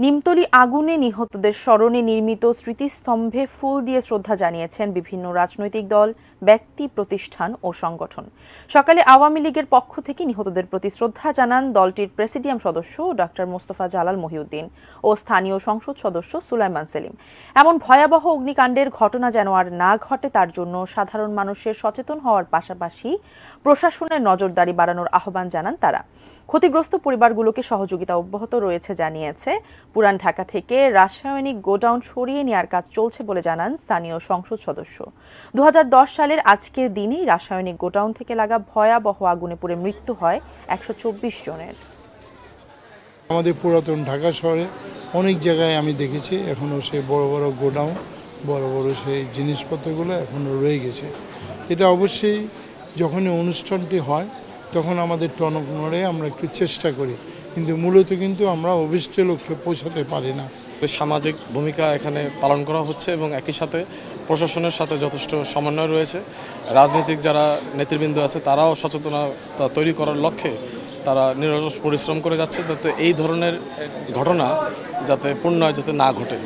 নিমতলী আগুনে নিহতদের স্মরণে নির্মিত স্মৃতিস্তম্ভে ফুল দিয়ে শ্রদ্ধা জানিয়েছেন বিভিন্ন রাজনৈতিক দল, ব্যক্তি, প্রতিষ্ঠান ও সংগঠন। সকালে আওয়ামী লীগের পক্ষ থেকে নিহতদের প্রতি শ্রদ্ধা জানান দলটির প্রেসিডিয়াম সদস্য ডক্টর মোস্তফা জালাল মহিউদ্দিন ও স্থানীয় সংসদ সদস্য সুলাইমান সেলিম। এমন ভয়াবহ অগ্নিকাণ্ডের ঘটনা যেন আর না ঘটে তার জন্য সাধারণ মানুষের সচেতন হওয়ার পাশাপাশি প্রশাসনের নজরদারি বাড়ানোর আহ্বান জানান তারা। ক্ষতিগ্রস্ত পরিবারগুলোকে সহযোগিতা অব্যাহত রয়েছে জানিয়েছে। পুরান ঢাকা থেকে রাসায়নিক গোডাউন সরিয়ে নেওয়ার কাজ চলছে বলে জানান স্থানীয় সংসদ সদস্য। 2010 সালের আজকের দিনেই রাসায়নিক গোডাউন থেকে লাগা ভয়াবহ আগুনে পুড়ে মৃত্যু হয় 124 জনের। আমাদের পুরাতন ঢাকা শহরে অনেক জায়গায় আমি দেখেছি এখনও সেই বড় বড় গোডাউন, বড় বড় সেই জিনিসপত্রগুলো এখনও রয়ে গেছে। এটা অবশ্যই যখনই অনুষ্ঠানটি হয় তখন আমাদের টনক নড়ে, আমরা একটু চেষ্টা করি, কিন্তু মূলত আমরা অভিষ্ট লক্ষ্যে পৌঁছাতে পারি না। সামাজিক ভূমিকা এখানে পালন করা হচ্ছে এবং একই সাথে প্রশাসনের সাথে যথেষ্ট সমন্বয় রয়েছে। রাজনৈতিক যারা নেতৃবৃন্দ আছে তারাও সচেতনতা তৈরি করার লক্ষ্যে তারা নিরলস পরিশ্রম করে যাচ্ছে যাতে এই ধরনের ঘটনা যাতে পুনরায় যাতে না ঘটে।